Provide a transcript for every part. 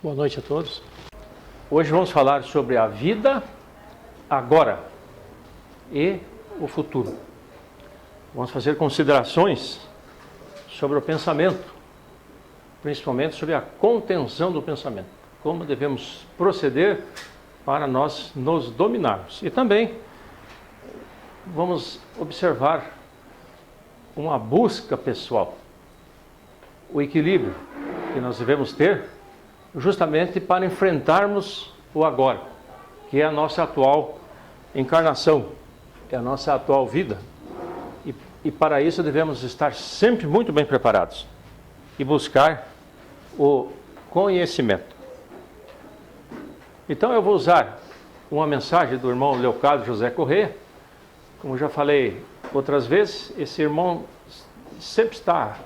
Boa noite a todos. Hoje vamos falar sobre a vida agora e o futuro. Vamos fazer considerações sobre o pensamento, principalmente sobre a contenção do pensamento. Como devemos proceder para nós nos dominarmos. E também vamos observar uma busca pessoal, o equilíbrio que nós devemos ter justamente para enfrentarmos o agora, que é a nossa atual encarnação, é a nossa atual vida. E para isso devemos estar sempre muito bem preparados e buscar o conhecimento. Então eu vou usar uma mensagem do irmão Leocádio José Corrêa. Como já falei outras vezes, esse irmão sempre está,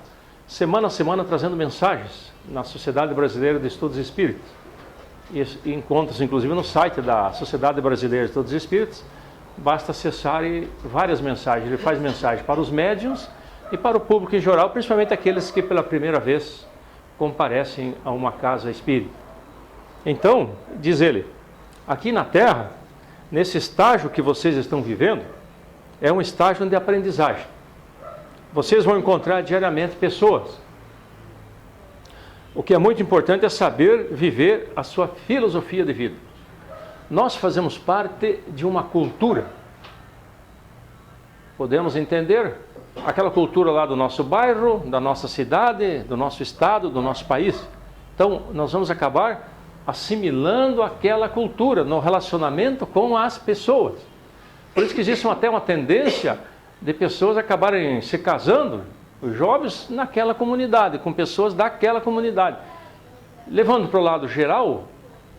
semana a semana, trazendo mensagens na Sociedade Brasileira de Estudos Espíritas. E encontra-se inclusive no site da Sociedade Brasileira de Estudos Espíritas. Basta acessar várias mensagens. Ele faz mensagem para os médiuns e para o público em geral, principalmente aqueles que pela primeira vez comparecem a uma casa espírita. Então, diz ele, aqui na Terra, nesse estágio que vocês estão vivendo, é um estágio de aprendizagem. Vocês vão encontrar diariamente pessoas. O que é muito importante é saber viver a sua filosofia de vida. Nós fazemos parte de uma cultura. Podemos entender aquela cultura lá do nosso bairro, da nossa cidade, do nosso estado, do nosso país. Então, nós vamos acabar assimilando aquela cultura no relacionamento com as pessoas. Por isso que existe até uma tendência de pessoas acabarem se casando, os jovens, naquela comunidade, com pessoas daquela comunidade. Levando para o lado geral,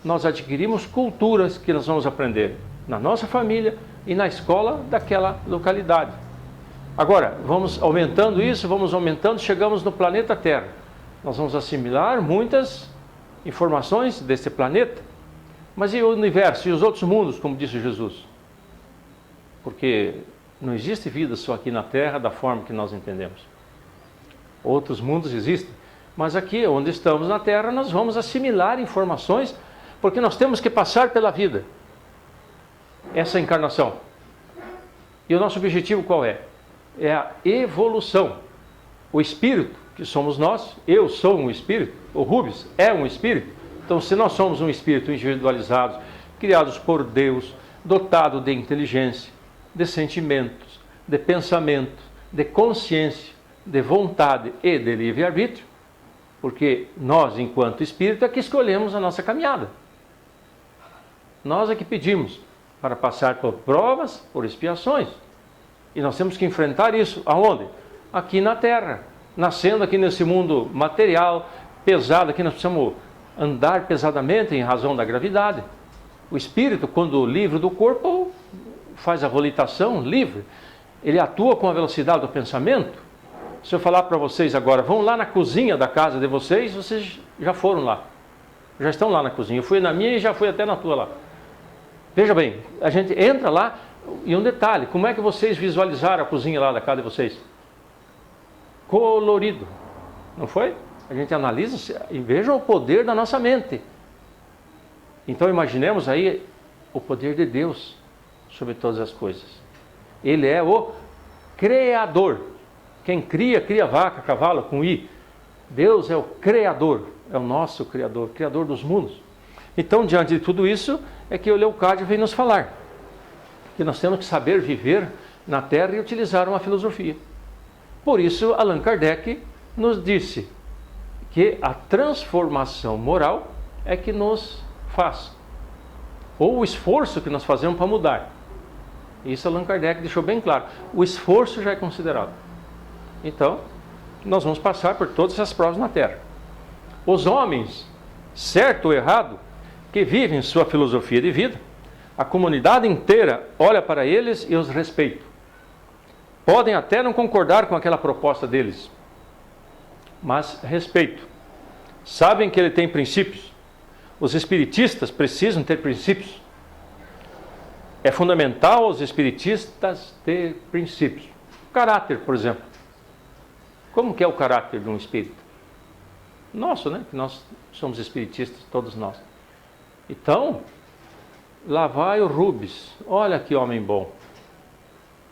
nós adquirimos culturas que nós vamos aprender na nossa família e na escola daquela localidade. Agora, vamos aumentando isso, vamos aumentando, chegamos no planeta Terra. Nós vamos assimilar muitas informações desse planeta. Mas e o universo e os outros mundos, como disse Jesus? Porque não existe vida só aqui na Terra da forma que nós entendemos. Outros mundos existem, mas aqui onde estamos na Terra nós vamos assimilar informações, porque nós temos que passar pela vida, essa encarnação. E o nosso objetivo qual é? É a evolução. O espírito, que somos nós, eu sou um espírito, o Rubens é um espírito. Então, se nós somos um espírito individualizado, criados por Deus, dotado de inteligência, de sentimentos, de pensamento, de consciência, de vontade e de livre-arbítrio, porque nós, enquanto espírito, é que escolhemos a nossa caminhada. Nós é que pedimos para passar por provas, por expiações. E nós temos que enfrentar isso. Aonde? Aqui na Terra. Nascendo aqui nesse mundo material, pesado, aqui nós precisamos andar pesadamente em razão da gravidade. O espírito, quando livre do corpo, faz a volitação livre. Ele atua com a velocidade do pensamento. Se eu falar para vocês agora, vão lá na cozinha da casa de vocês, vocês já foram lá. Já estão lá na cozinha. Eu fui na minha e já fui até na tua lá. Veja bem, a gente entra lá, e um detalhe, como é que vocês visualizaram a cozinha lá da casa de vocês? Colorido, não foi? A gente analisa e veja o poder da nossa mente. Então imaginemos aí o poder de Deus sobre todas as coisas. Ele é o Criador. Quem cria, cria vaca, cavalo, com I. Deus é o Criador, é o nosso Criador, Criador dos mundos. Então, diante de tudo isso, é que o Leocádio vem nos falar que nós temos que saber viver na Terra e utilizar uma filosofia. Por isso, Allan Kardec nos disse que a transformação moral é que nos faz, ou o esforço que nós fazemos para mudar. Isso Allan Kardec deixou bem claro. O esforço já é considerado. Então, nós vamos passar por todas essas provas na Terra. Os homens, certo ou errado, que vivem sua filosofia de vida, a comunidade inteira olha para eles e os respeita. Podem até não concordar com aquela proposta deles, mas respeito. Sabem que ele tem princípios. Os espiritistas precisam ter princípios. É fundamental os espiritistas ter princípios. Caráter, por exemplo. Como que é o caráter de um espírito? nosso, né? Que nós somos espiritistas, todos nós. Então, lá vai o Rubens, olha que homem bom.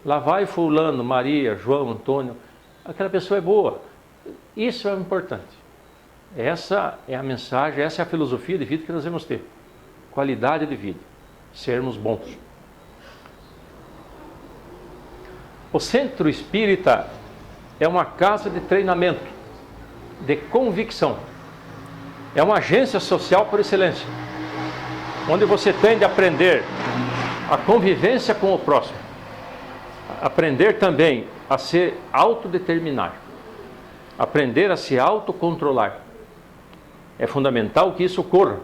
Lá vai fulano, Maria, João, Antônio, aquela pessoa é boa. Isso é importante. Essa é a mensagem, essa é a filosofia de vida que nós devemos ter. Qualidade de vida, sermos bons. O Centro Espírita é uma casa de treinamento, de convicção. É uma agência social por excelência, onde você tem de aprender a convivência com o próximo, aprender também a se autodeterminar, aprender a se autocontrolar. É fundamental que isso ocorra.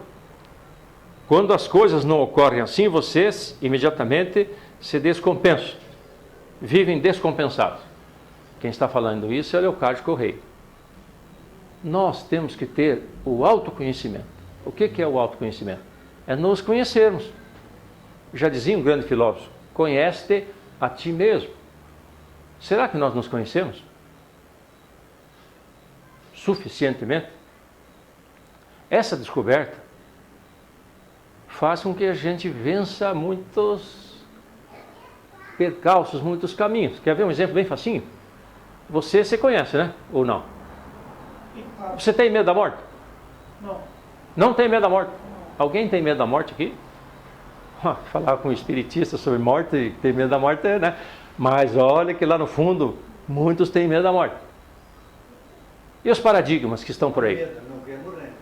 Quando as coisas não ocorrem assim, vocês imediatamente se descompensam, vivem descompensados. Quem está falando isso é Leocádio Correia. Nós temos que ter o autoconhecimento. O que é o autoconhecimento? É nos conhecermos. Já dizia um grande filósofo, conhece-te a ti mesmo. Será que nós nos conhecemos suficientemente? Essa descoberta faz com que a gente vença muitos percalços, muitos caminhos. Quer ver um exemplo bem facinho? Você se conhece, né? Ou não? Você tem medo da morte? Não. Não tem medo da morte? Alguém tem medo da morte aqui? Falar com um espiritista sobre morte e ter medo da morte, né? Mas olha que lá no fundo, muitos têm medo da morte. E os paradigmas que estão por aí? Não quer morrer.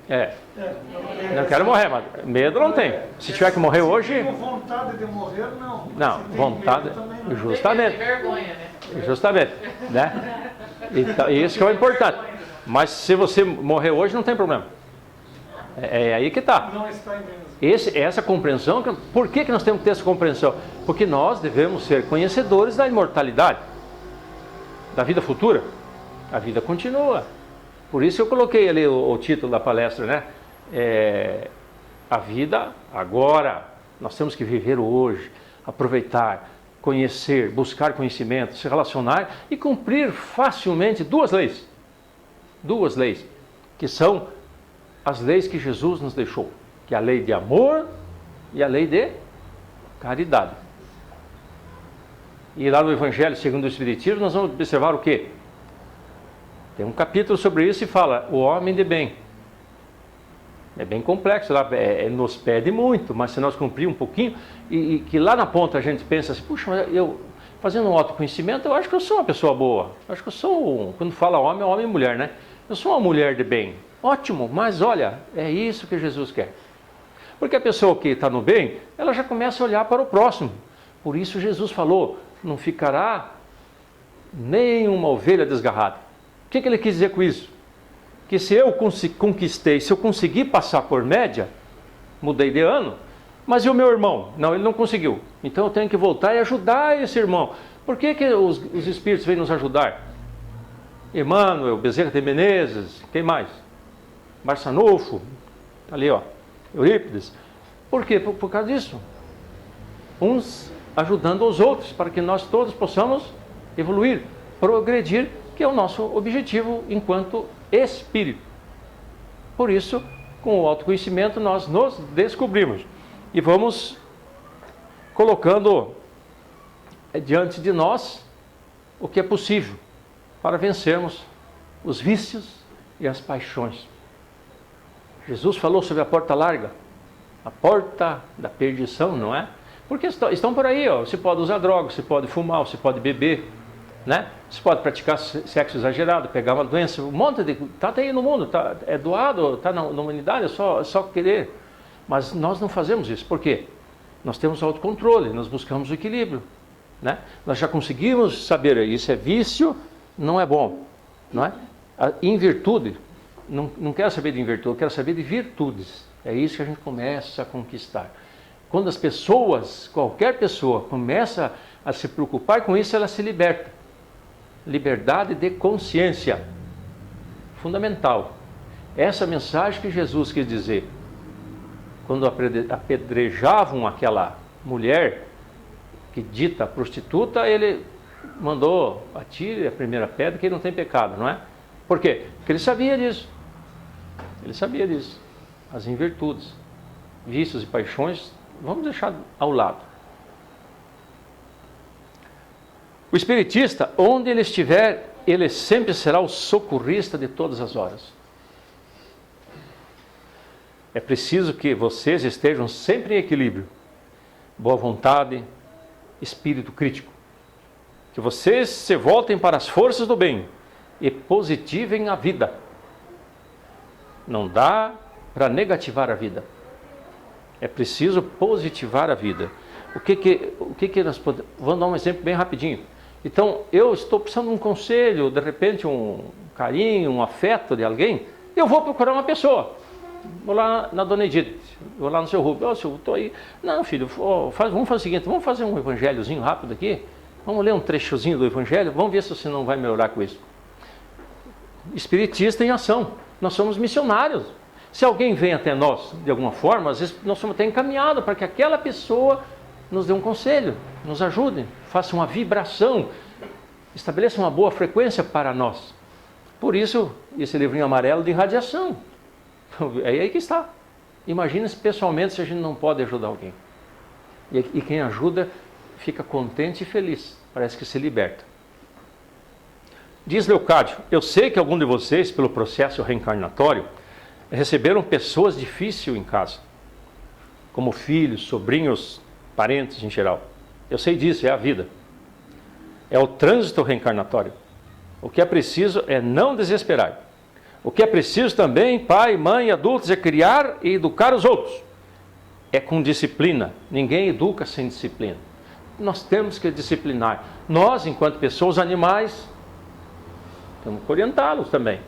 Não quero morrer, mas medo não tem. Se tiver que morrer hoje... Tenho vontade de morrer, não. Não, Se tem vontade... medo, também não. Justamente. Vergonha, né? Justamente, né? Então, isso que é o importante. Mas se você morrer hoje, não tem problema. É aí que está. Não está em menos. Essa compreensão, por que nós temos que ter essa compreensão? Porque nós devemos ser conhecedores da imortalidade, da vida futura. A vida continua. Por isso eu coloquei ali o título da palestra, né? A vida agora. Nós temos que viver hoje, aproveitar, conhecer, buscar conhecimento, se relacionar e cumprir facilmente duas leis. Duas leis, que são as leis que Jesus nos deixou, que é a lei de amor e a lei de caridade. E lá no Evangelho segundo o Espiritismo nós vamos observar o quê? Tem um capítulo sobre isso e fala, o homem de bem. É bem complexo, lá nos pede muito, mas se nós cumprir um pouquinho, e que lá na ponta a gente pensa assim, puxa, mas eu, fazendo um autoconhecimento, eu acho que eu sou uma pessoa boa. Eu acho que eu sou, quando fala homem, é homem e mulher, né? Eu sou uma mulher de bem. Ótimo, mas olha, é isso que Jesus quer. Porque a pessoa que está no bem, ela já começa a olhar para o próximo. Por isso Jesus falou, não ficará nem uma ovelha desgarrada. O que ele quis dizer com isso? Que se eu conquistei, se eu conseguir passar por média, mudei de ano, mas e o meu irmão? Não, ele não conseguiu. Então eu tenho que voltar e ajudar esse irmão. Por que os espíritos vêm nos ajudar? Emmanuel, Bezerra de Menezes, quem mais? Barçanufo, ali ó, Eurípides. Por quê? Por causa disso. Uns ajudando os outros, para que nós todos possamos evoluir, progredir, que é o nosso objetivo enquanto espírito. Por isso, com o autoconhecimento, nós nos descobrimos. E vamos colocando diante de nós o que é possível para vencermos os vícios e as paixões. Jesus falou sobre a porta larga, a porta da perdição, não é? Porque estão por aí, ó. Você pode usar drogas, você pode fumar, você pode beber, né? Você pode praticar sexo exagerado, pegar uma doença, um monte de... Está aí no mundo, é doado, está na humanidade, é só querer. Mas nós não fazemos isso. Por quê? Nós temos autocontrole, nós buscamos o equilíbrio, né? Nós já conseguimos saber, isso é vício, não é bom, não é? Em virtude, não quero saber de invirtude, eu quero saber de virtudes. É isso que a gente começa a conquistar. Quando as pessoas, qualquer pessoa, começa a se preocupar com isso, ela se liberta. Liberdade de consciência. Fundamental. Essa mensagem que Jesus quis dizer. Quando apedrejavam aquela mulher que dita prostituta, ele mandou atire a primeira pedra que não tem pecado, não é? Por quê? Porque ele sabia disso. Ele sabia disso. As invirtudes, vícios e paixões, vamos deixar ao lado. O espiritista, onde ele estiver, ele sempre será o socorrista de todas as horas. É preciso que vocês estejam sempre em equilíbrio, boa vontade, espírito crítico. Que vocês se voltem para as forças do bem e positivem a vida. Não dá para negativar a vida. É preciso positivar a vida. O que nós podemos... Vamos dar um exemplo bem rapidinho. Então, eu estou precisando de um conselho, de repente um carinho, um afeto de alguém, eu vou procurar uma pessoa. Vou lá na Dona Edith, vou lá no seu Rubio. Ô, senhor, estou aí. Não, filho, vamos fazer o seguinte, vamos fazer um evangelhozinho rápido aqui, vamos ler um trechozinho do evangelho, vamos ver se você não vai melhorar com isso. Espiritista em ação, nós somos missionários. Se alguém vem até nós, de alguma forma, às vezes nós somos até encaminhados para que aquela pessoa nos dê um conselho, nos ajude, faça uma vibração, estabeleça uma boa frequência para nós. Por isso, esse livrinho amarelo de radiação. É aí que está. Imagina-se pessoalmente se a gente não pode ajudar alguém. E quem ajuda fica contente e feliz, parece que se liberta. Diz Leocádio, eu sei que algum de vocês, pelo processo reencarnatório, receberam pessoas difíceis em casa, como filhos, sobrinhos, parentes em geral. Eu sei disso, é a vida. É o trânsito reencarnatório. O que é preciso é não desesperar. O que é preciso também, pai, mãe, adultos, é criar e educar os outros. É com disciplina. Ninguém educa sem disciplina. Nós temos que disciplinar. Nós, enquanto pessoas, animais, temos que orientá-los também.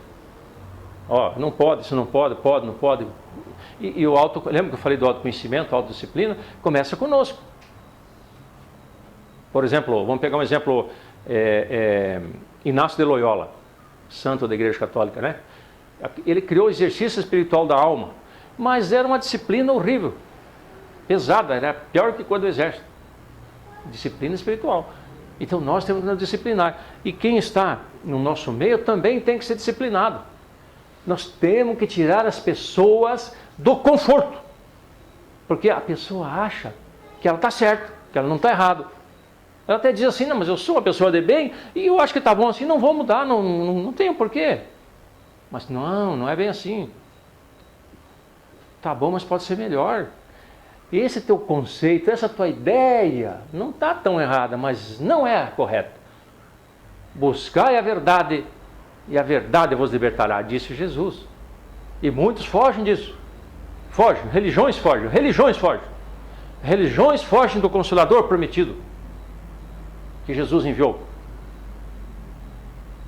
Ó, não pode, isso não pode, pode, não pode. E o lembra que eu falei do autoconhecimento, autodisciplina? Começa conosco. Por exemplo, vamos pegar um exemplo, Inácio de Loyola, santo da Igreja Católica, né? Ele criou o exercício espiritual da alma, mas era uma disciplina horrível, pesada, era pior que quando o exército. Disciplina espiritual. Então nós temos que nos disciplinar. E quem está no nosso meio também tem que ser disciplinado. Nós temos que tirar as pessoas do conforto. Porque a pessoa acha que ela está certa, que ela não está errada. Ela até diz assim, não, mas eu sou uma pessoa de bem e eu acho que está bom assim, não vou mudar, não tenho porquê. Mas não é bem assim. Está bom, mas pode ser melhor. Esse teu conceito, essa tua ideia, não está tão errada, mas não é correta. Buscai a verdade, e a verdade vos libertará, disse Jesus. E muitos fogem disso. Fogem, religiões fogem. Religiões fogem do Consolador prometido, que Jesus enviou.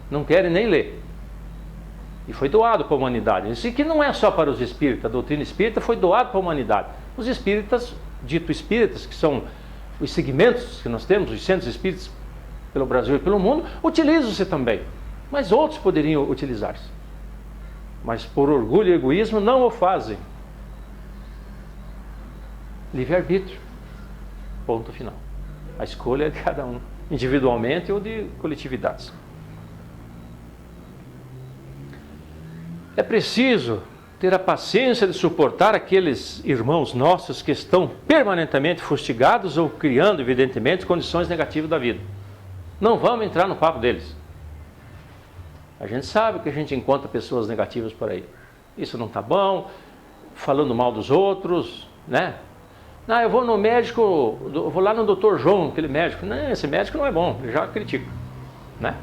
Não querem nem ler. E foi doado para a humanidade. Isso aqui não é só para os espíritas. A doutrina espírita foi doada para a humanidade. Os espíritas, dito espíritas, que são os segmentos que nós temos, os centros espíritas pelo Brasil e pelo mundo, utilizam-se também. Mas outros poderiam utilizar-se. Mas por orgulho e egoísmo não o fazem. Livre-arbítrio. Ponto final. A escolha é de cada um, individualmente ou de coletividades. É preciso ter a paciência de suportar aqueles irmãos nossos que estão permanentemente fustigados ou criando, evidentemente, condições negativas da vida. Não vamos entrar no papo deles. A gente sabe que a gente encontra pessoas negativas por aí. Isso não está bom, falando mal dos outros, né? Não, eu vou no médico, eu vou lá no Dr. João, aquele médico. Não, esse médico não é bom, ele já critica, né?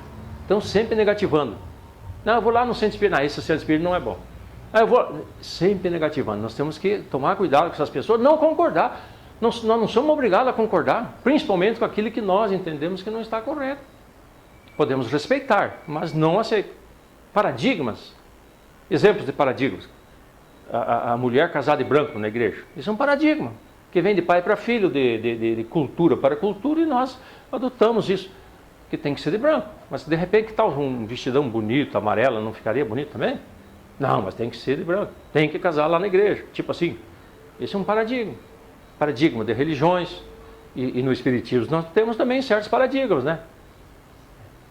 Então sempre negativando. Não, eu vou lá no centro espírita. Não, esse centro espírita não é bom. Eu vou sempre negativando. Nós temos que tomar cuidado com essas pessoas, não concordar. Nós não somos obrigados a concordar, principalmente com aquilo que nós entendemos que não está correto. Podemos respeitar, mas não aceitar. Paradigmas, exemplos de paradigmas. A mulher casada de branco na igreja, isso é um paradigma, que vem de pai para filho, de cultura para cultura, e nós adotamos isso, que tem que ser de branco. Mas de repente que tal um vestidão bonito, amarelo, não ficaria bonito também? Não, mas tem que ser de branco, tem que casar lá na igreja, tipo assim. Esse é um paradigma de religiões, e no espiritismo nós temos também certos paradigmas, né?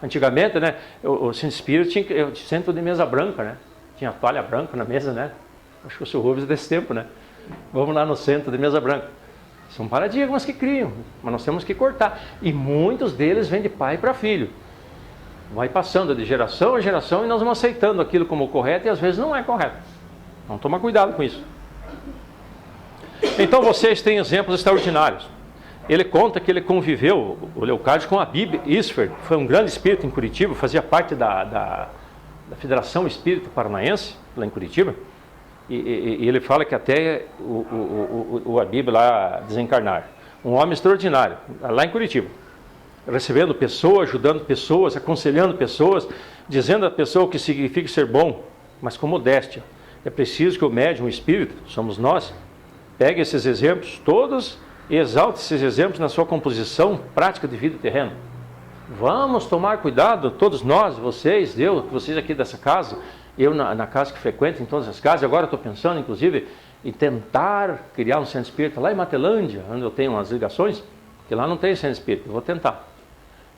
Antigamente, né, o centro espírita tinha centro de mesa branca, né? Tinha toalha branca na mesa, né? Acho que o senhor Rubens é desse tempo, né? Vamos lá no centro de mesa branca. São paradigmas que criam, mas nós temos que cortar. E muitos deles vêm de pai para filho. Vai passando de geração a geração e nós vamos aceitando aquilo como correto e às vezes não é correto. Então toma cuidado com isso. Então vocês têm exemplos extraordinários. Ele conta que ele conviveu, o Leocádio, com a Bib Isfer, foi um grande espírito em Curitiba, fazia parte da Federação Espírita Paranaense, lá em Curitiba. E ele fala que até o Abib lá desencarnar. Um homem extraordinário, lá em Curitiba. Recebendo pessoas, ajudando pessoas, aconselhando pessoas, dizendo à pessoa o que significa ser bom, mas com modéstia. É preciso que o médium, o espírito, somos nós, pegue esses exemplos todos e exalte esses exemplos na sua composição prática de vida terrena. Vamos tomar cuidado, todos nós, vocês, eu, vocês aqui dessa casa, eu na casa que frequento, em todas as casas, agora estou pensando, inclusive, em tentar criar um centro espírita lá em Matelândia, onde eu tenho umas ligações, que lá não tem centro espírita, eu vou tentar.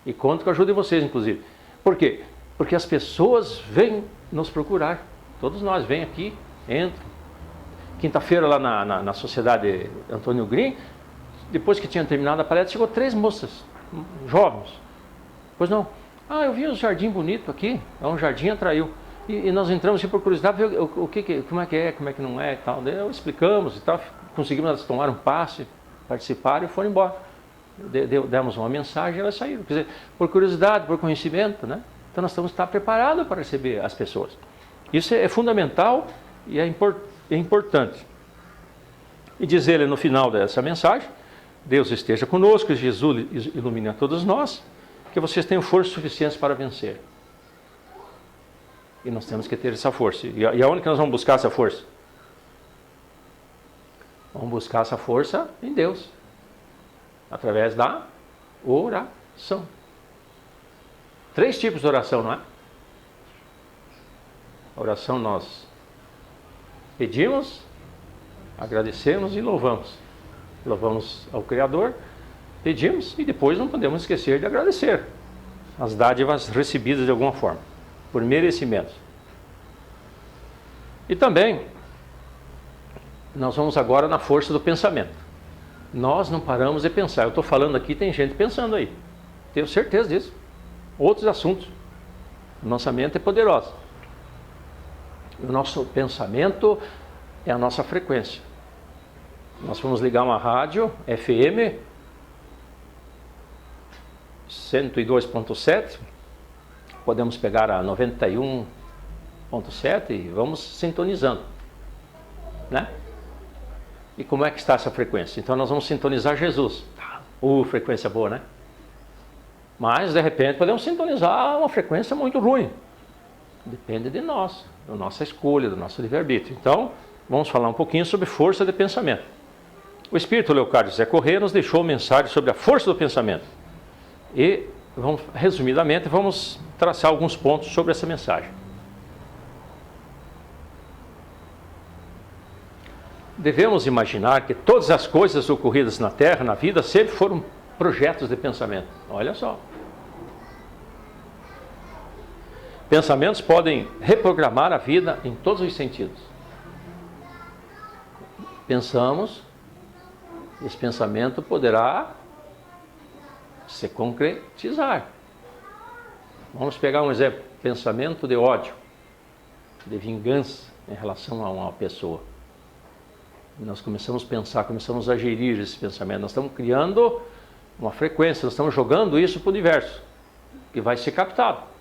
E conto com a ajuda de vocês, inclusive. Por quê? Porque as pessoas vêm nos procurar, todos nós, vêm aqui, entram. Quinta-feira lá na Sociedade Antônio Green, depois que tinha terminado a palestra, chegou 3 moças, jovens. Pois não. Ah, eu vi um jardim bonito aqui, é um jardim atraiu. E nós entramos assim, por curiosidade, ver como é que não é e tal. Daí explicamos e tal, conseguimos elas tomar um passe, participaram e foram embora. Demos uma mensagem e elas saíram. Quer dizer, por curiosidade, por conhecimento, né? Então nós temos que estar preparados para receber as pessoas. Isso é fundamental e é importante. E diz ele no final dessa mensagem: Deus esteja conosco, Jesus ilumine a todos nós, que vocês tenham força suficiente para vencer. E nós temos que ter essa força. E aonde que nós vamos buscar essa força? Vamos buscar essa força em Deus, através da oração. 3 tipos de oração, não é? A oração nós pedimos, agradecemos e louvamos. Louvamos ao Criador, pedimos e depois não podemos esquecer de agradecer as dádivas recebidas de alguma forma, por merecimento. E também, nós vamos agora na força do pensamento. Nós não paramos de pensar. Eu estou falando aqui, tem gente pensando aí. Tenho certeza disso. Outros assuntos. Nossa mente é poderosa. O nosso pensamento é a nossa frequência. Nós vamos ligar uma rádio FM 102.7, podemos pegar a 91.7 e vamos sintonizando, né? E como é que está essa frequência? Então nós vamos sintonizar Jesus. Frequência boa, né? Mas de repente podemos sintonizar uma frequência muito ruim. Depende de nós, da nossa escolha, do nosso livre-arbítrio. Então, vamos falar um pouquinho sobre força de pensamento. O Espírito Leocádio José Corrêa nos deixou mensagem sobre a força do pensamento. E, resumidamente, vamos traçar alguns pontos sobre essa mensagem. Devemos imaginar que todas as coisas ocorridas na Terra, na vida, sempre foram projetos de pensamento. Olha só. Pensamentos podem reprogramar a vida em todos os sentidos. Pensamos, esse pensamento poderá se concretizar. Vamos pegar um exemplo: pensamento de ódio, de vingança em relação a uma pessoa. Nós começamos a pensar, começamos a gerir esse pensamento. Nós estamos criando uma frequência, nós estamos jogando isso para o universo, que vai ser captado.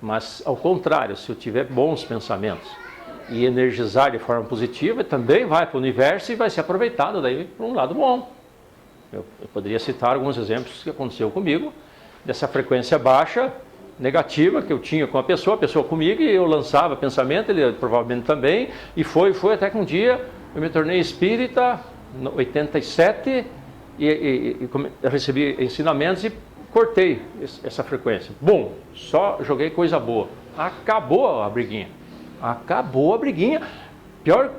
Mas, ao contrário, se eu tiver bons pensamentos e energizar de forma positiva, também vai para o universo e vai ser aproveitado daí para um lado bom. Eu poderia citar alguns exemplos que aconteceu comigo, dessa frequência baixa, negativa, que eu tinha com a pessoa comigo, e eu lançava pensamento, ele provavelmente também, e foi até que um dia eu me tornei espírita, em 87, e recebi ensinamentos e cortei essa frequência. Bom, só joguei coisa boa. Acabou a briguinha. Pior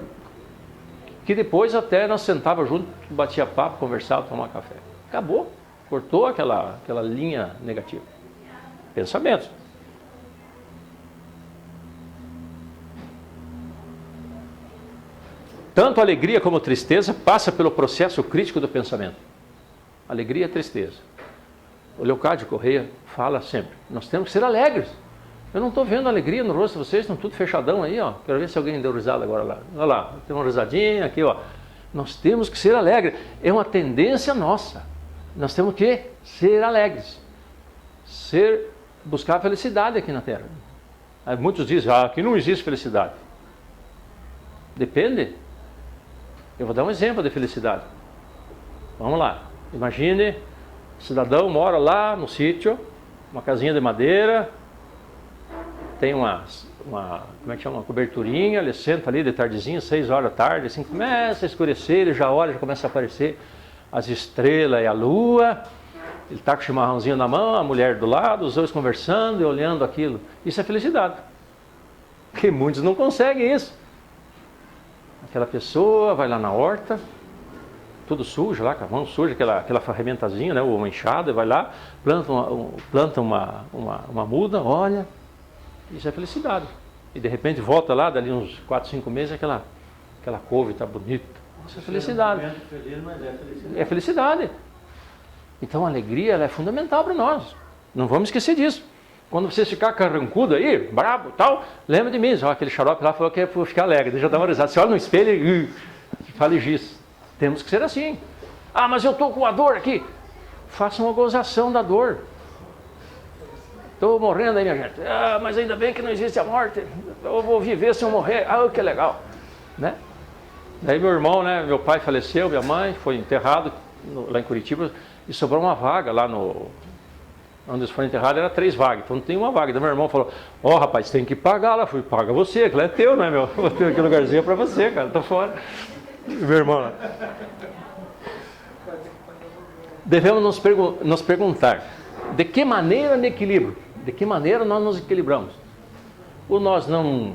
que depois até nós sentava junto, batia papo, conversava, tomava café. Acabou. Cortou aquela linha negativa. Pensamentos. tanto alegria como tristeza passa pelo processo crítico do pensamento. Alegria e tristeza. O Leocádio Correia fala sempre, nós temos que ser alegres. Eu não estou vendo alegria no rosto de vocês, estão tudo fechadão aí, ó. Quero ver se alguém deu risada agora lá. Olha lá, tem uma risadinha aqui, ó. Nós temos que ser alegres. É uma tendência nossa. Nós temos que ser alegres. Buscar felicidade aqui na Terra. Aí muitos dizem, aqui não existe felicidade. Depende. Eu vou dar um exemplo de felicidade. Vamos lá. Imagine, o cidadão mora lá no sítio, uma casinha de madeira, tem uma como é que chama? Uma coberturinha, ele senta ali de tardezinha, 6 horas da tarde, assim começa a escurecer, ele já olha, já começa a aparecer as estrelas e a lua, ele está com o chimarrãozinho na mão, a mulher do lado, os dois conversando e olhando aquilo. Isso é felicidade. Porque muitos não conseguem isso. Aquela pessoa vai lá na horta, tudo sujo lá, com a mão suja, aquela ferramentazinha, né, uma enxada, vai lá, planta uma muda, olha, isso é felicidade. E de repente volta lá, dali uns 4, 5 meses, aquela couve está bonita. Isso é felicidade. É felicidade. Então a alegria ela é fundamental para nós. Não vamos esquecer disso. Quando você ficar carrancudo aí, brabo tal, lembra de mim. Aquele xarope lá falou que é para ficar alegre. Deixa eu dar uma risada. Você olha no espelho e fala giz. Temos que ser assim. Mas eu estou com a dor aqui. Faça uma gozação da dor. Estou morrendo aí, minha gente. Mas ainda bem que não existe a morte. Eu vou viver se eu morrer. Que legal. Né? Daí meu irmão, né, meu pai faleceu, minha mãe foi enterrado lá em Curitiba e sobrou uma vaga lá onde eles foram enterrados, era 3 vagas, então não tem uma vaga. Daí meu irmão falou, rapaz, tem que pagar lá. Fui, paga você, aquilo é teu, não é meu? Vou ter aquele lugarzinho para você, cara, tô fora. Meu irmão lá. Devemos nos perguntar, de que maneira no equilíbrio? De que maneira nós nos equilibramos? Ou nós não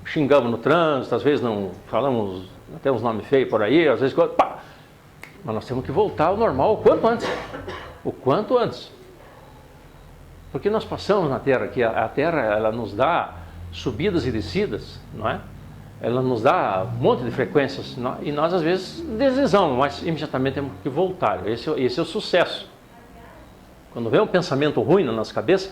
xingamos no trânsito, às vezes não falamos, até uns nomes feios por aí, às vezes, pá! Mas nós temos que voltar ao normal o quanto antes. O quanto antes. Porque nós passamos na Terra, que a Terra ela nos dá subidas e descidas, não é? Ela nos dá um monte de frequências, e nós às vezes deslizamos, mas imediatamente temos que voltar. Esse é o sucesso. Quando vem um pensamento ruim na nossa cabeça,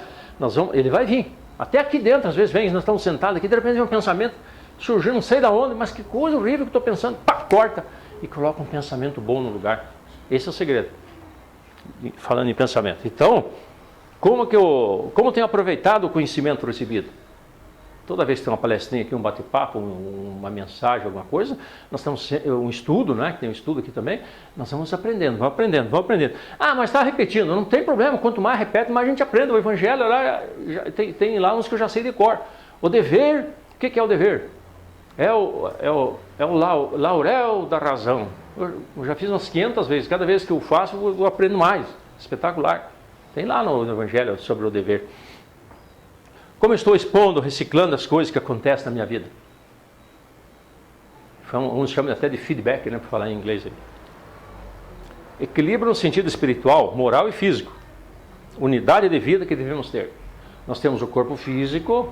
ele vai vir. Até aqui dentro, às vezes vem, nós estamos sentados aqui, de repente vem um pensamento surgindo, não sei de onde, mas que coisa horrível que estou pensando, pá, corta e coloca um pensamento bom no lugar. Esse é o segredo, falando em pensamento. Então, como eu tenho aproveitado o conhecimento recebido? Toda vez que tem uma palestrinha aqui, um bate-papo, uma mensagem, alguma coisa, nós estamos um estudo, né? Que tem um estudo aqui também, nós vamos aprendendo, vamos aprendendo. Mas está repetindo, não tem problema, quanto mais repete, mais a gente aprende. O Evangelho lá, tem lá uns que eu já sei de cor. O dever, o que é o dever? É o laurel da razão. Eu já fiz umas 500 vezes, cada vez que eu faço, eu aprendo mais. Espetacular. Tem lá no Evangelho sobre o dever. Como eu estou expondo, reciclando as coisas que acontecem na minha vida? Uns chamam até de feedback, né, para falar em inglês aí. Equilíbrio no sentido espiritual, moral e físico. Unidade de vida que devemos ter. Nós temos o corpo físico.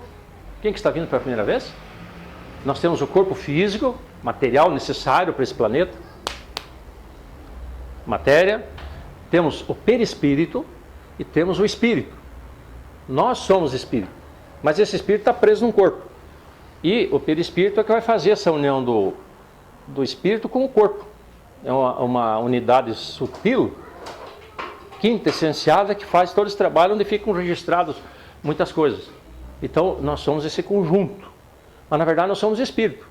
Quem que está vindo pela primeira vez? Nós temos o corpo físico, material necessário para esse planeta. Matéria. Temos o perispírito e temos o espírito. Nós somos espírito. Mas esse espírito está preso num corpo. E o perispírito é que vai fazer essa união do espírito com o corpo. É uma unidade sutil, quintessenciada, que faz todo esse trabalho, onde ficam registradas muitas coisas. Então, nós somos esse conjunto. Mas, na verdade, nós somos espírito,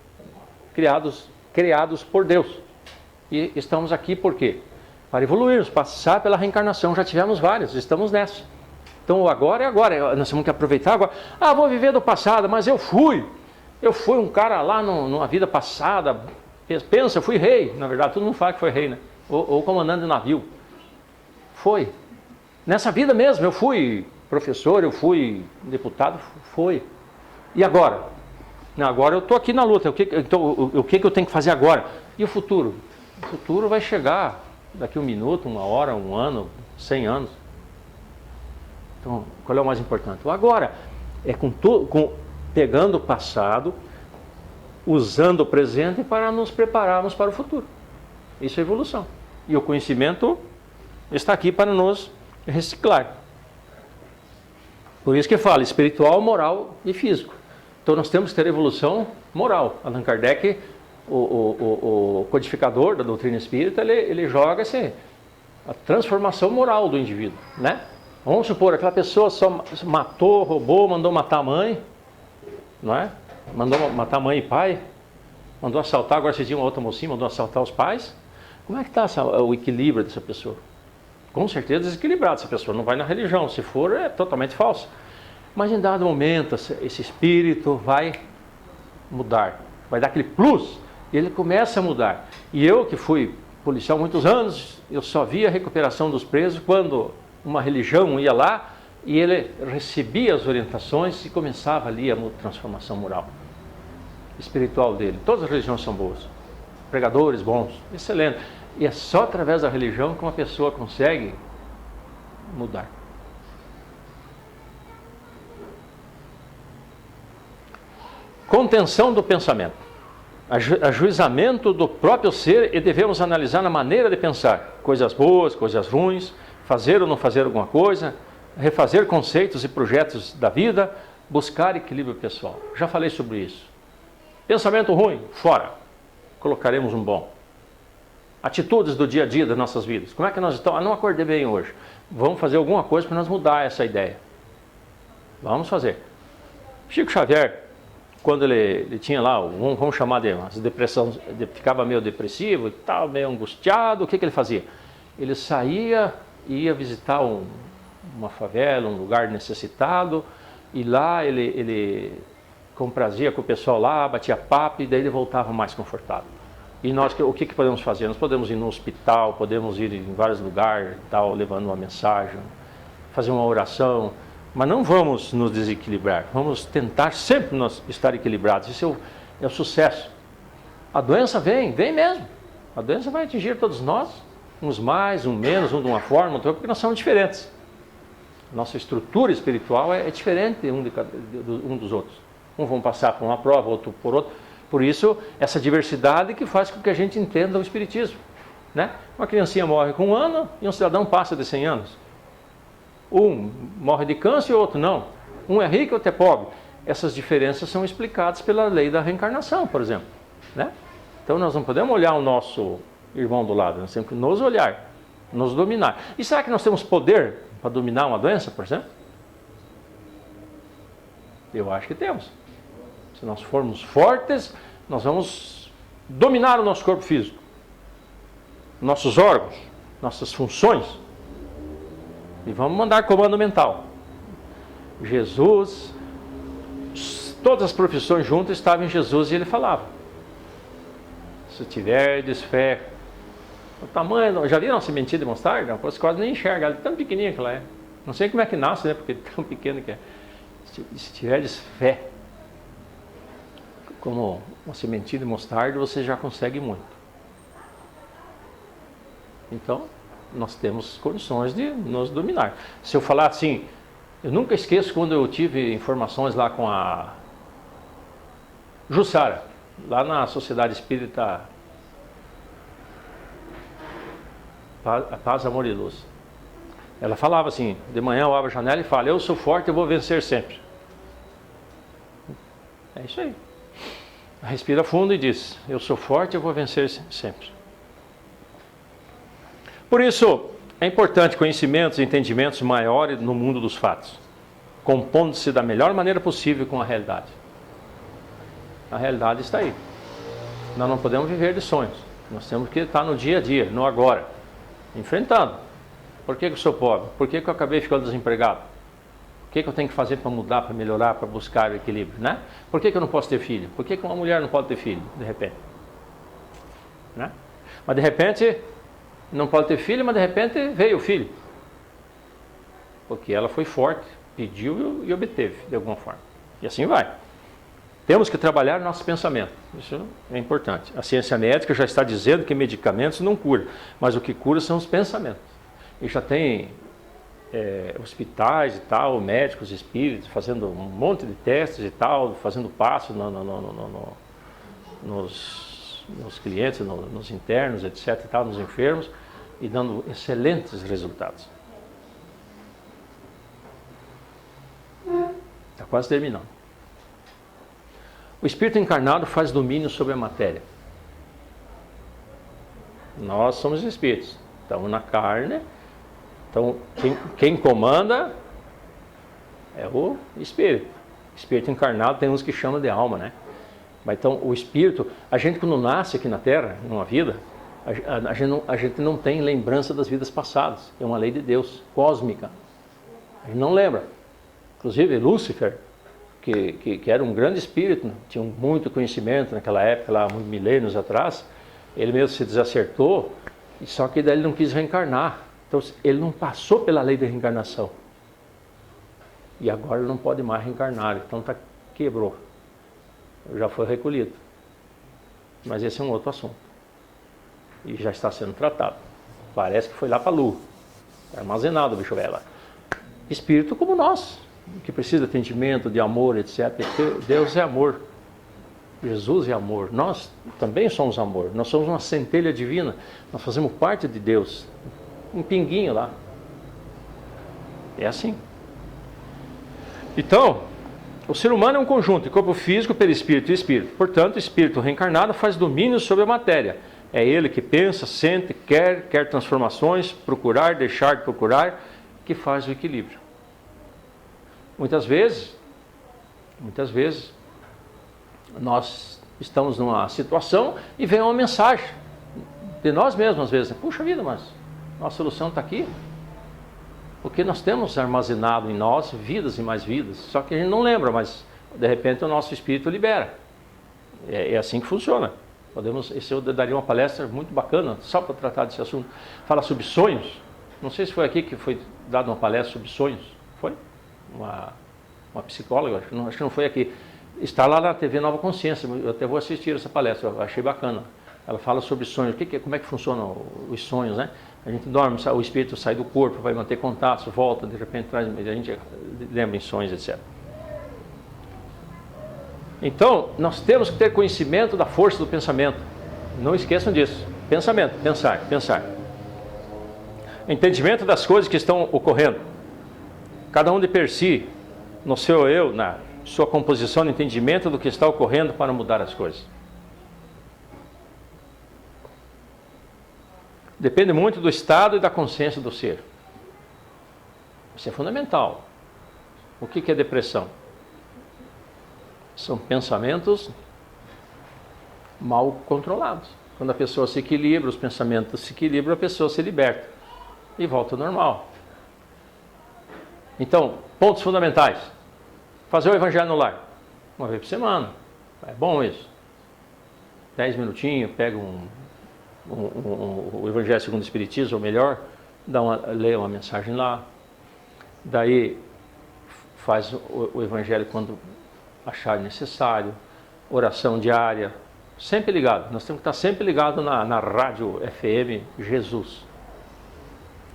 criados por Deus. E estamos aqui por quê? Para evoluirmos, passar pela reencarnação. Já tivemos várias, estamos nessa. Então agora é agora, nós temos que aproveitar agora. Vou viver do passado, mas eu fui um cara lá numa vida passada, pensa, eu fui rei, na verdade todo mundo fala que foi rei, né? Ou comandante de navio. Foi. Nessa vida mesmo, eu fui professor, eu fui deputado, foi. E agora? Agora eu estou aqui na luta, então, o que eu tenho que fazer agora? E o futuro? O futuro vai chegar daqui 1 minuto, 1 hora, 1 ano, 100 anos. Então, qual é o mais importante? O agora é pegando o passado, usando o presente para nos prepararmos para o futuro. Isso é evolução. E o conhecimento está aqui para nos reciclar. Por isso que fala espiritual, moral e físico. Então nós temos que ter evolução moral. Allan Kardec, o codificador da doutrina espírita, ele joga assim, a transformação moral do indivíduo, né? Vamos supor, aquela pessoa só matou, roubou, mandou matar a mãe, não é? Mandou matar mãe e pai, mandou assaltar, agora vocês tinham uma outra mocinha, mandou assaltar os pais. Como é que está o equilíbrio dessa pessoa? Com certeza desequilibrado, essa pessoa não vai na religião, se for é totalmente falso. Mas em dado momento, esse espírito vai mudar, vai dar aquele plus, e ele começa a mudar. E eu que fui policial há muitos anos, eu só via a recuperação dos presos quando uma religião ia lá e ele recebia as orientações e começava ali a transformação moral, espiritual dele. Todas as religiões são boas, pregadores bons, excelente. E é só através da religião que uma pessoa consegue mudar. Contenção do pensamento. Ajuizamento do próprio ser, e devemos analisar a maneira de pensar. Coisas boas, coisas ruins, fazer ou não fazer alguma coisa, refazer conceitos e projetos da vida, buscar equilíbrio pessoal. Já falei sobre isso. Pensamento ruim, fora. Colocaremos um bom. Atitudes do dia a dia das nossas vidas. Como é que nós estamos? Não acordei bem hoje. Vamos fazer alguma coisa para nós mudar essa ideia. Vamos fazer. Chico Xavier, quando ele tinha lá, vamos chamar de umas depressões, ficava meio depressivo e tal, meio angustiado, o que ele fazia? Ele saía e ia visitar uma favela, um lugar necessitado, e lá ele comprazia com o pessoal lá, batia papo, e daí ele voltava mais confortável. E nós, o que podemos fazer? Nós podemos ir no hospital, podemos ir em vários lugares, tal, levando uma mensagem, fazer uma oração, mas não vamos nos desequilibrar, vamos tentar sempre nós estar equilibrados. Isso é o sucesso. A doença vem mesmo. A doença vai atingir todos nós, uns mais, uns menos, um de uma forma, outra, porque nós somos diferentes. Nossa estrutura espiritual é diferente um dos outros. Um vão passar por uma prova, outro por outra. Por isso, essa diversidade que faz com que a gente entenda o Espiritismo, né? Uma criancinha morre com 1 ano e um cidadão passa de 100 anos. Um morre de câncer e o outro não. Um é rico e outro é pobre. Essas diferenças são explicadas pela lei da reencarnação, por exemplo, né? Então nós não podemos olhar o nosso irmão do lado, nós temos que nos olhar, nos dominar. E será que nós temos poder para dominar uma doença, por exemplo? Eu acho que temos. Se nós formos fortes, nós vamos dominar o nosso corpo físico, nossos órgãos, nossas funções, e vamos mandar comando mental. Jesus, todas as profissões juntas estavam em Jesus e ele falava: se tiverdes fé, o tamanho, já viram uma sementinha de mostarda? Você quase nem enxerga, ela é tão pequenininha que ela é. Não sei como é que nasce, né? Porque é tão pequeno que é. Se tiverdes fé, como uma sementinha de mostarda, você já consegue muito. Então, nós temos condições de nos dominar. Se eu falar assim, eu nunca esqueço quando eu tive informações lá com a Jussara, lá na Sociedade Espírita Paz, Amor e Luz. Ela falava assim, de manhã eu abro a janela e falo: eu sou forte, eu vou vencer sempre. É isso aí. Respira fundo e diz: eu sou forte, eu vou vencer sempre. Por isso, é importante conhecimentos e entendimentos maiores no mundo dos fatos, compondo-se da melhor maneira possível com a realidade. A realidade está aí. Nós não podemos viver de sonhos. Nós temos que estar no dia a dia, no agora, enfrentando. Por que eu sou pobre? Por que eu acabei ficando desempregado? O que eu tenho que fazer para mudar, para melhorar, para buscar o equilíbrio, né? Por que eu não posso ter filho? Por que uma mulher não pode ter filho, de repente? Né? Mas de repente, não pode ter filho, mas de repente veio o filho. Porque ela foi forte, pediu e obteve, de alguma forma. E assim vai. Temos que trabalhar nosso pensamento. Isso é importante. A ciência médica já está dizendo que medicamentos não curam, mas o que cura são os pensamentos. E já tem hospitais e tal, médicos espíritos, fazendo um monte de testes e tal, fazendo passos nos clientes, nos internos, etc. e tal, nos enfermos, e dando excelentes resultados. Está quase terminando. O espírito encarnado faz domínio sobre a matéria. Nós somos espíritos, estamos na carne. Então, quem comanda é o espírito. Espírito encarnado tem uns que chamam de alma, né? Mas então, o espírito, a gente quando nasce aqui na Terra, numa vida, a gente não tem lembrança das vidas passadas. É uma lei de Deus, cósmica. A gente não lembra. Inclusive, Lúcifer, que era um grande espírito, tinha muito conhecimento naquela época, lá muitos milênios atrás, ele mesmo se desacertou, só que daí ele não quis reencarnar. Então, ele não passou pela lei da reencarnação. E agora ele não pode mais reencarnar, então quebrou. Já foi recolhido. Mas esse é um outro assunto. E já está sendo tratado. Parece que foi lá para a Lua. Está armazenado o bicho velho lá. Espírito como nós, que precisa de atendimento, de amor, etc. Deus é amor. Jesus é amor. Nós também somos amor. Nós somos uma centelha divina. Nós fazemos parte de Deus. Um pinguinho lá. É assim. Então, o ser humano é um conjunto de corpo físico, perispírito e espírito. Portanto, o espírito reencarnado faz domínio sobre a matéria. É ele que pensa, sente, quer transformações, procurar, deixar de procurar, que faz o equilíbrio. Muitas vezes, nós estamos numa situação e vem uma mensagem de nós mesmos, às vezes. Puxa vida, mas nossa solução está aqui. Porque nós temos armazenado em nós vidas e mais vidas. Só que a gente não lembra, mas de repente o nosso espírito libera. É assim que funciona. Eu daria uma palestra muito bacana, só para tratar desse assunto. Fala sobre sonhos. Não sei se foi aqui que foi dada uma palestra sobre sonhos. Foi? Uma psicóloga, acho que não foi aqui. Está lá na TV Nova Consciência. Eu até vou assistir essa palestra, eu achei bacana. Ela fala sobre sonhos, como é que funcionam os sonhos, né? A gente dorme, o espírito sai do corpo, vai manter contatos, volta, de repente traz, a gente lembra em sonhos, etc. Então, nós temos que ter conhecimento da força do pensamento. Não esqueçam disso. Pensamento, pensar. Entendimento das coisas que estão ocorrendo. Cada um de per si, no seu eu, na sua composição de entendimento do que está ocorrendo para mudar as coisas. Depende muito do estado e da consciência do ser. Isso é fundamental. O que é depressão? São pensamentos mal controlados. Quando a pessoa se equilibra, os pensamentos se equilibram, a pessoa se liberta e volta ao normal. Então, pontos fundamentais. Fazer o evangelho no lar. Uma vez por semana. É bom isso. 10 minutinhos, pega o Evangelho segundo o Espiritismo, ou melhor, lê uma mensagem lá. Daí faz o Evangelho quando achar necessário. Oração diária. Sempre ligado. Nós temos que estar sempre ligado na rádio FM Jesus.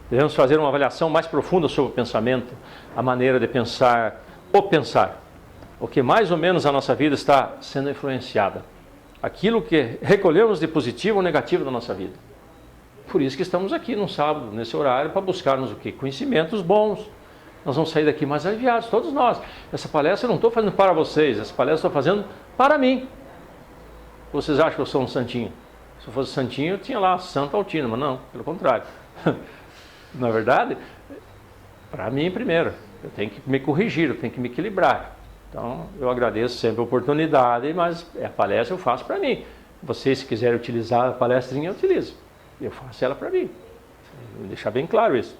Devemos fazer uma avaliação mais profunda sobre o pensamento, a maneira de pensar, o que mais ou menos a nossa vida está sendo influenciada. Aquilo que recolhemos de positivo ou negativo da nossa vida. Por isso que estamos aqui num sábado, nesse horário, para buscarmos o quê? Conhecimentos bons. Nós vamos sair daqui mais aliviados, todos nós. Essa palestra eu não estou fazendo para vocês, essa palestra eu estou fazendo para mim. Vocês acham que eu sou um santinho? Se eu fosse santinho, eu tinha lá Santo Altino, mas não, pelo contrário. Na verdade, para mim primeiro, eu tenho que me corrigir, eu tenho que me equilibrar. Então, eu agradeço sempre a oportunidade, mas a palestra eu faço para mim. Vocês, se quiserem utilizar a palestrinha, eu utilizo. Eu faço ela para mim. Vou deixar bem claro isso.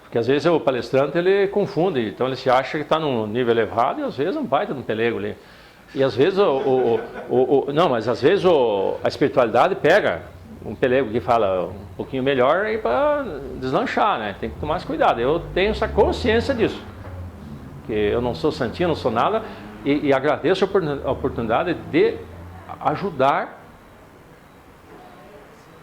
Porque às vezes o palestrante, ele confunde, então ele se acha que está num nível elevado e às vezes é um baita de um pelego ali. E às vezes, a espiritualidade pega um pelego que fala um pouquinho melhor aí para deslanchar, né? Tem que tomar mais cuidado. Eu tenho essa consciência disso. Que eu não sou santinho, não sou nada, e agradeço a oportunidade de ajudar,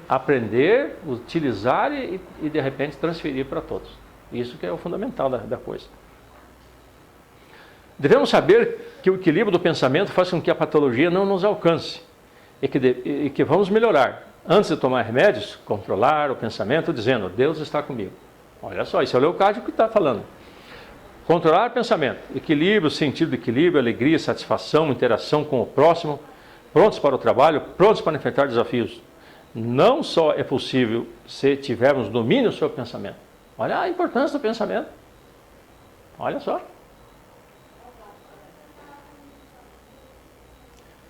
aprender, utilizar e de repente transferir para todos. Isso que é o fundamental da coisa. Devemos saber que o equilíbrio do pensamento faz com que a patologia não nos alcance e que vamos melhorar. Antes de tomar remédios, controlar o pensamento dizendo, Deus está comigo. Olha só, isso é o Leocádio que está falando. Controlar o pensamento, equilíbrio, sentido de equilíbrio, alegria, satisfação, interação com o próximo, prontos para o trabalho, prontos para enfrentar desafios. Não só é possível se tivermos domínio sobre o pensamento. Olha a importância do pensamento. Olha só.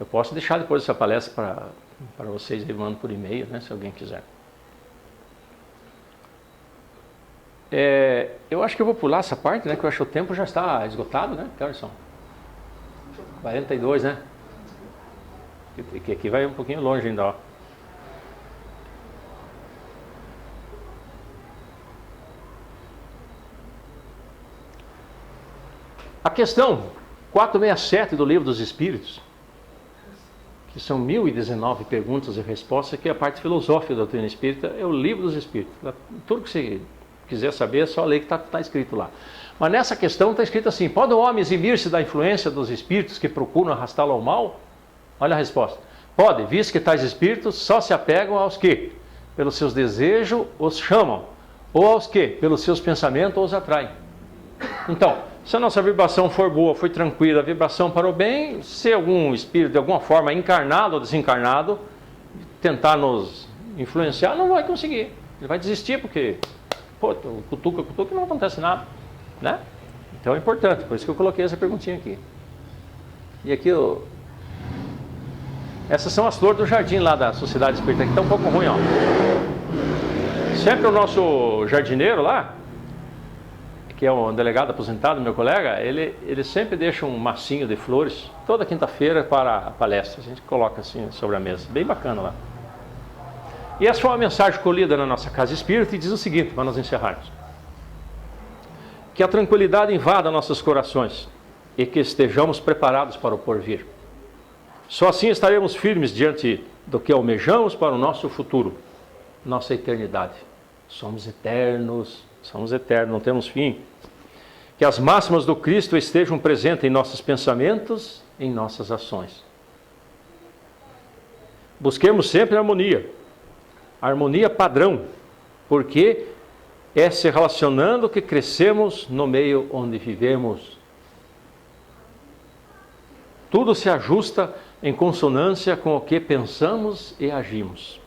Eu posso deixar depois essa palestra para vocês, eu mando por e-mail, né, se alguém quiser. Eu acho que eu vou pular essa parte, né, que eu acho que o tempo já está esgotado, né, Carlson? 42, né? Que aqui vai um pouquinho longe ainda, ó. A questão 467 do Livro dos Espíritos, que são 1019 perguntas e respostas, que é a parte filosófica da doutrina espírita, é o Livro dos Espíritos. Tudo que você quiser saber é só ler que está escrito lá. Mas nessa questão está escrito assim, pode o homem eximir-se da influência dos espíritos que procuram arrastá-lo ao mal? Olha a resposta. Pode, visto que tais espíritos só se apegam aos que, pelos seus desejos, os chamam, ou aos que, pelos seus pensamentos, os atraem. Então, se a nossa vibração for boa, for tranquila, a vibração para o bem, se algum espírito de alguma forma encarnado ou desencarnado tentar nos influenciar, não vai conseguir. Ele vai desistir porque, cutuca, e não acontece nada, né? Então é importante, por isso que eu coloquei essa perguntinha aqui. E aqui, essas são as flores do jardim lá da Sociedade Espírita, que está um pouco ruim, ó. Sempre o nosso jardineiro lá, que é um delegado aposentado, meu colega, ele sempre deixa um massinho de flores toda quinta-feira para a palestra. A gente coloca assim sobre a mesa, bem bacana lá. E essa foi uma mensagem colhida na nossa casa espírita e diz o seguinte, para nós encerrarmos: que a tranquilidade invada nossos corações e que estejamos preparados para o porvir. Só assim estaremos firmes diante do que almejamos para o nosso futuro, nossa eternidade. Somos eternos, não temos fim. Que as máximas do Cristo estejam presentes em nossos pensamentos, em nossas ações. Busquemos sempre a harmonia padrão, porque é se relacionando que crescemos no meio onde vivemos. Tudo se ajusta em consonância com o que pensamos e agimos.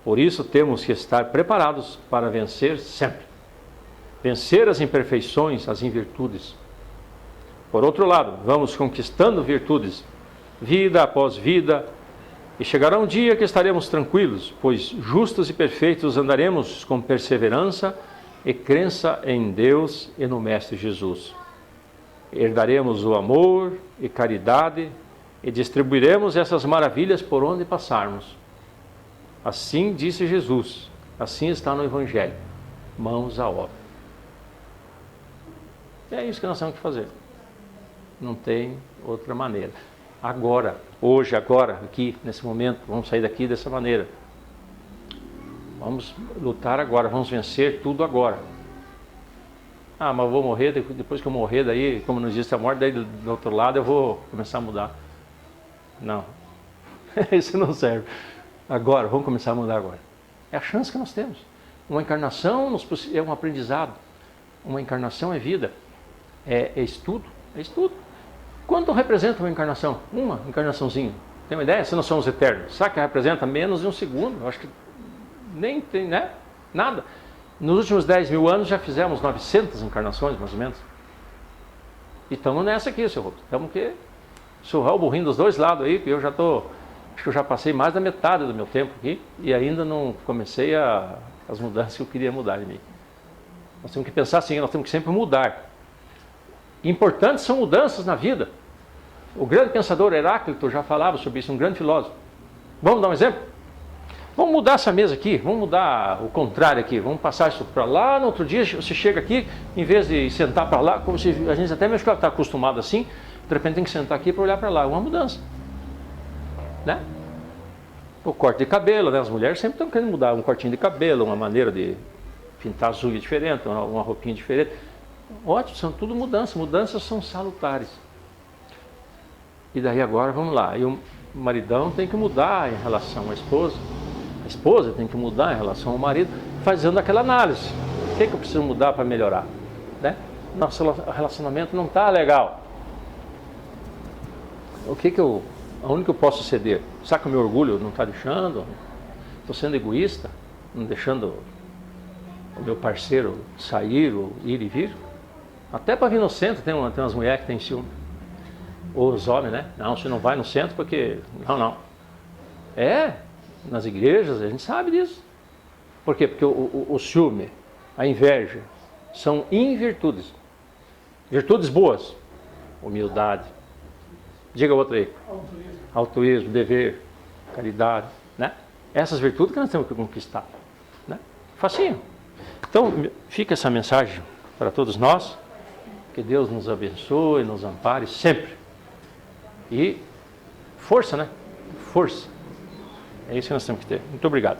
Por isso temos que estar preparados para vencer sempre. Vencer as imperfeições, as invirtudes. Por outro lado, vamos conquistando virtudes, vida após vida, e chegará um dia que estaremos tranquilos, pois justos e perfeitos andaremos com perseverança e crença em Deus e no Mestre Jesus. Herdaremos o amor e caridade e distribuiremos essas maravilhas por onde passarmos. Assim disse Jesus, assim está no Evangelho, mãos à obra. É isso que nós temos que fazer. Não tem outra maneira. Agora, hoje, agora, aqui, nesse momento, vamos sair daqui dessa maneira. Vamos lutar agora, vamos vencer tudo agora. Ah, mas eu vou morrer, depois que eu morrer, daí, como não existe a morte, daí do outro lado eu vou começar a mudar. Não, isso não serve. Agora, vamos começar a mudar agora. É a chance que nós temos. Uma encarnação é um aprendizado. Uma encarnação é vida. É estudo. É estudo. Quanto representa uma encarnação? Uma encarnaçãozinha. Tem uma ideia? Se nós somos eternos. Sabe que representa menos de um segundo? Eu acho que nem tem, né? Nada. Nos últimos 10 mil anos já fizemos 900 encarnações, mais ou menos. E estamos nessa aqui, seu Roberto. Estamos que surrar o burrinho dos dois lados aí, que eu já estou... Acho que eu já passei mais da metade do meu tempo aqui e ainda não comecei as mudanças que eu queria mudar em mim. Nós temos que pensar assim, nós temos que sempre mudar. Importantes são mudanças na vida. O grande pensador Heráclito já falava sobre isso, um grande filósofo. Vamos dar um exemplo? Vamos mudar essa mesa aqui, vamos mudar o contrário aqui, vamos passar isso para lá, no outro dia você chega aqui, em vez de sentar para lá, como se a gente até mesmo está acostumado assim, de repente tem que sentar aqui para olhar para lá, é uma mudança. Né? O corte de cabelo, né? As mulheres sempre estão querendo mudar um cortinho de cabelo, uma maneira de pintar as unhas diferente, uma roupinha diferente. Ótimo, são tudo mudanças. Mudanças são salutares. E daí agora, vamos lá. E o maridão tem que mudar em relação à esposa. A esposa tem que mudar em relação ao marido, fazendo aquela análise. O que eu preciso mudar para melhorar? Né? Nosso relacionamento não está legal. Aonde que eu posso ceder? Será que o meu orgulho não está deixando? Estou sendo egoísta? Não deixando o meu parceiro sair, ou ir e vir? Até para vir no centro tem umas mulheres que têm ciúme. Ou os homens, né? Não, você não vai no centro porque... Não. Nas igrejas a gente sabe disso. Por quê? Porque o ciúme, a inveja, são invirtudes. Virtudes boas. Humildade. Diga outra aí. Altruísmo, dever, caridade, né? Essas virtudes que nós temos que conquistar, né? Facinho. Então, fica essa mensagem para todos nós. Que Deus nos abençoe, nos ampare sempre. E força, né? Força. É isso que nós temos que ter. Muito obrigado.